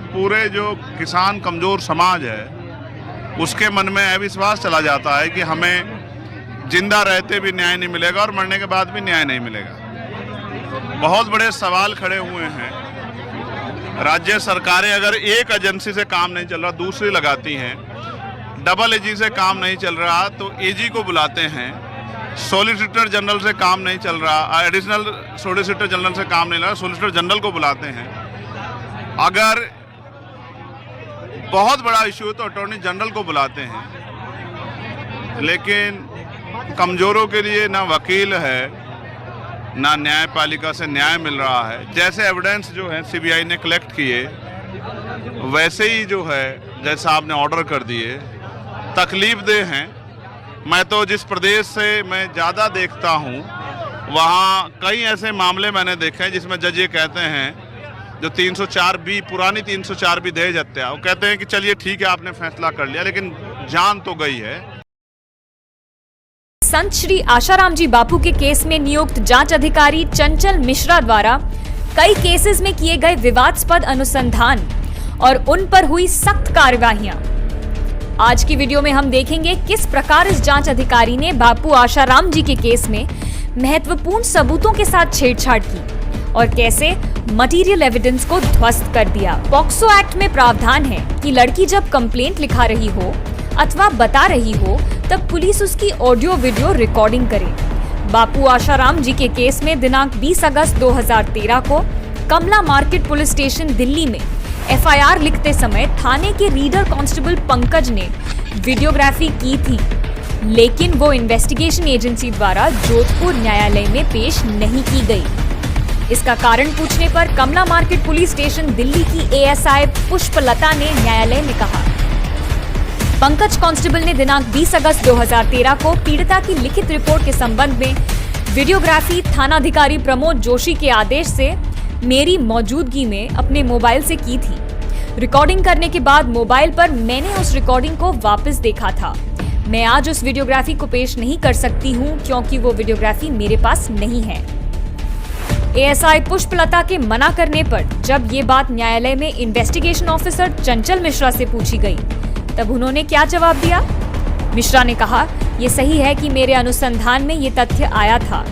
पूरे जो किसान कमज़ोर समाज है उसके मन में अविश्वास चला जाता है कि हमें जिंदा रहते भी न्याय नहीं मिलेगा और मरने के बाद भी न्याय नहीं मिलेगा। बहुत बड़े सवाल खड़े हुए हैं। राज्य सरकारें अगर एक एजेंसी से काम नहीं चल रहा दूसरी लगाती हैं, डबल एजी से काम नहीं चल रहा तो एजी को बुलाते हैं, सॉलिसिटर जनरल से काम नहीं चल रहा, एडिशनल सॉलिसिटर जनरल से काम नहीं चल रहा, सॉलिसिटर जनरल को बुलाते हैं। अगर बहुत बड़ा इशू है तो अटॉर्नी जनरल को बुलाते हैं। लेकिन कमज़ोरों के लिए ना वकील है ना न्यायपालिका से न्याय मिल रहा है। जैसे एविडेंस जो है सीबीआई ने कलेक्ट किए वैसे ही जो है जैसा आपने ऑर्डर कर दिए तकलीफदेह हैं। मैं तो जिस प्रदेश से मैं ज़्यादा देखता हूँ वहाँ कई ऐसे मामले मैंने देखे हैं जिसमें जज ये कहते हैं जो 304B पुरानी 304B दहेज हत्या, वो कहते हैं कि चलिए ठीक है आपने फैसला कर लिया लेकिन जान तो गई है। संत श्री आशाराम जी बापू के केस में नियुक्त जांच अधिकारी चंचल मिश्रा द्वारा कई केसेस में किए गए विवादास्पद अनुसंधान और उन पर हुई सख्त कार्यवाहियां। आज की वीडियो में हम देखेंगे किस प्रकार इस जांच अधिकारी ने बापू आशाराम जी के केस में महत्वपूर्ण सबूतों के साथ छेड़छाड़ की और कैसे मटेरियल एविडेंस को ध्वस्त कर दिया। पॉक्सो एक्ट में प्रावधान है कि लड़की जब कंप्लेंट लिखा रही हो अथवा बता रही हो तब पुलिस उसकी ऑडियो वीडियो रिकॉर्डिंग करे। बापू आशाराम जी के केस में दिनांक 20 अगस्त 2013 को कमला मार्केट पुलिस स्टेशन दिल्ली में एफआईआर लिखते समय थाने के रीडर कांस्टेबल पंकज ने वीडियोग्राफी की थी, लेकिन वो इन्वेस्टिगेशन एजेंसी द्वारा जोधपुर न्यायालय में पेश नहीं की गई। इसका कारण पूछने पर कमला मार्केट पुलिस स्टेशन दिल्ली की एएसआई पुष्पलता ने न्यायालय में कहा पंकज कांस्टेबल ने दिनांक 20 अगस्त 2013 को पीड़िता की लिखित रिपोर्ट के संबंध में वीडियोग्राफी थानाधिकारी प्रमोद जोशी के आदेश से मेरी मौजूदगी में अपने मोबाइल से की थी। रिकॉर्डिंग करने के बाद मोबाइल पर मैंने उस रिकॉर्डिंग को वापस देखा था। मैं आज उस वीडियोग्राफी को पेश नहीं कर सकती हूं क्योंकि वो वीडियोग्राफी मेरे पास नहीं है। एएसआई पुष्पलता के मना करने पर जब ये बात न्यायालय में इन्वेस्टिगेशन ऑफिसर चंचल मिश्रा से पूछी गई तब उन्होंने क्या जवाब दिया। मिश्रा ने कहा, ये सही है कि मेरे अनुसंधान में ये तथ्य आया था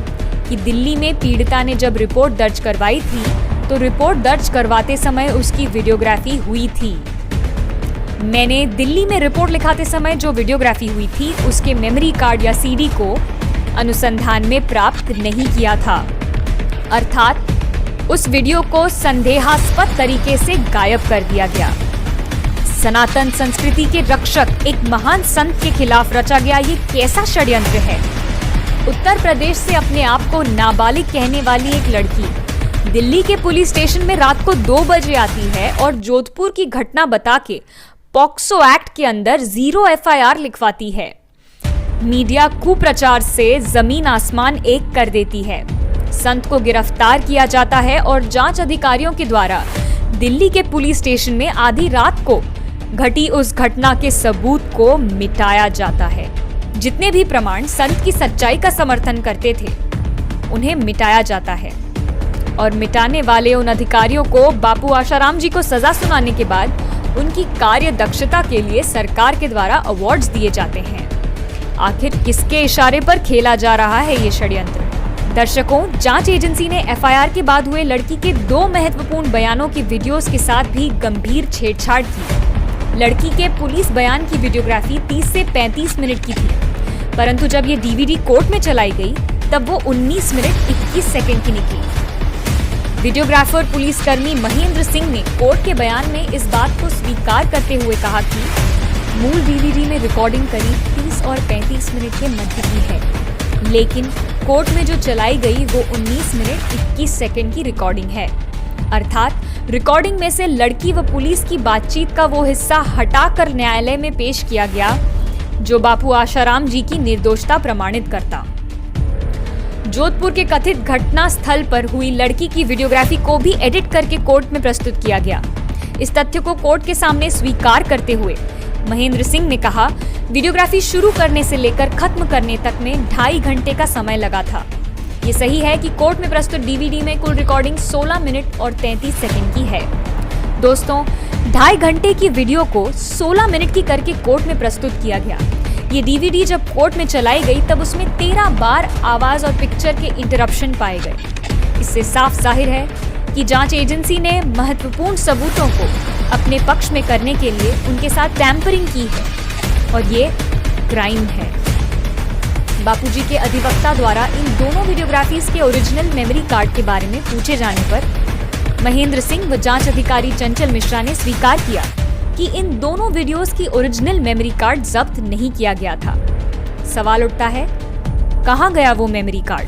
कि दिल्ली में पीड़िता ने जब रिपोर्ट दर्ज करवाई थी तो रिपोर्ट दर्ज करवाते समय उसकी वीडियोग्राफी हुई थी। मैंने दिल्ली में रिपोर्ट लिखाते समय जो वीडियोग्राफी हुई थी उसके मेमोरी कार्ड या सीडी को अनुसंधान में प्राप्त नहीं किया था, अर्थात उस वीडियो को संदेहास्पद तरीके से गायब कर दिया गया। सनातन संस्कृति के रक्षक एक महान संत के खिलाफ रचा गया ये कैसा षड्यंत्र है। उत्तर प्रदेश से अपने आप को नाबालिग कहने वाली एक लड़की दिल्ली के पुलिस स्टेशन में रात को 2 बजे आती है और जोधपुर की घटना बता के पॉक्सो एक्ट के अंदर 0 एफआईआर लिखवाती है। मीडिया कुप्रचार से जमीन आसमान एक कर देती है। संत को गिरफ्तार किया जाता है और जांच अधिकारियों के द्वारा दिल्ली के पुलिस स्टेशन में आधी रात को घटी उस घटना के सबूत को मिटाया जाता है। जितने भी प्रमाण संत की सच्चाई का समर्थन करते थे उन्हें मिटाया जाता है और मिटाने वाले उन अधिकारियों को बापू आशाराम जी को सजा सुनाने के बाद उनकी कार्य दक्षता के लिए सरकार के द्वारा अवार्ड्स दिए जाते हैं। आखिर किसके इशारे पर खेला जा रहा है ये षड्यंत्र? दर्शकों, जांच एजेंसी ने एफआईआर के बाद हुए लड़की के 2 महत्वपूर्ण बयानों की वीडियोस के साथ भी गंभीर छेड़छाड़ की। लड़की के पुलिस बयान की वीडियोग्राफी 30 से 35 मिनट की थी, परंतु जब ये डीवीडी कोर्ट में चलाई गई तब वो 19 मिनट 21 सेकंड की निकली। वीडियोग्राफर पुलिसकर्मी महेंद्र सिंह ने कोर्ट के बयान में इस बात को स्वीकार करते हुए कहा कि मूल डीवीडी में रिकॉर्डिंग करीब 30 और 35 मिनट के मध्य की है, लेकिन कोर्ट में जो चलाई गई वो 19 मिनट 21 सेकंड की रिकॉर्डिंग है। अर्थात रिकॉर्डिंग में से लड़की व पुलिस की बातचीत का वो हिस्सा हटाकर न्यायालय में पेश किया गया जो बापू आशाराम जी की निर्दोषता प्रमाणित करता। जोधपुर के कथित घटना स्थल पर हुई लड़की की वीडियोग्राफी को भी एडिट करके कोर्ट में प्रस्तुत किया गया। इस तथ्य को कोर्ट के सामने स्वीकार करते हुए महेंद्र सिंह ने कहा, वीडियोग्राफी शुरू करने से लेकर खत्म करने तक में 2.5 घंटे का समय लगा था। ये सही है कि कोर्ट में प्रस्तुत डीवीडी में कुल रिकॉर्डिंग 16 मिनट और 33 सेकंड की है। दोस्तों, 2.5 घंटे की वीडियो को 16 मिनट की करके कोर्ट में प्रस्तुत किया गया। ये डीवीडी जब कोर्ट में चलाई गई तब उसमें 13 बार आवाज और पिक्चर के इंटरप्शन पाए गए। इससे साफ जाहिर है कि जांच एजेंसी ने महत्वपूर्ण सबूतों को अपने पक्ष में करने के लिए उनके साथ टैंपरिंग की है और ये क्राइम है। बापूजी के अधिवक्ता द्वारा इन दोनों वीडियोग्राफीज के ओरिजिनल मेमोरी कार्ड के बारे में पूछे जाने पर महेंद्र सिंह व जांच अधिकारी चंचल मिश्रा ने स्वीकार किया कि इन दोनों वीडियोस की ओरिजिनल मेमोरी कार्ड जब्त नहीं किया गया था। सवाल उठता है, कहां गया वो मेमोरी कार्ड?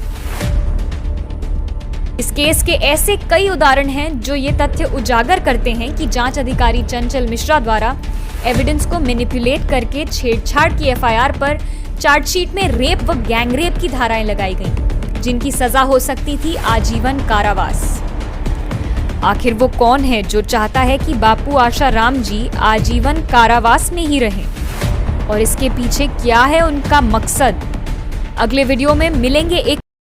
इस केस के ऐसे कई उदाहरण हैं जो ये तथ्य उजागर करते हैं कि जांच अधिकारी चंचल मिश्रा द्वारा एविडेंस को मैनिपुलेट करके छेड़छाड़ की एफआईआर पर चार्जशीट में रेप व गैंगरेप की धाराएं लगाई गईं, जिनकी सजा हो सकती थी आजीवन कारावास। आखिर वो कौन है जो चाहता है कि बापू आशाराम जी आजीवन कारावास में ही रहें? और इसके पीछे क्या है उनका मकसद? अगले वीडियो में मिलेंगे एक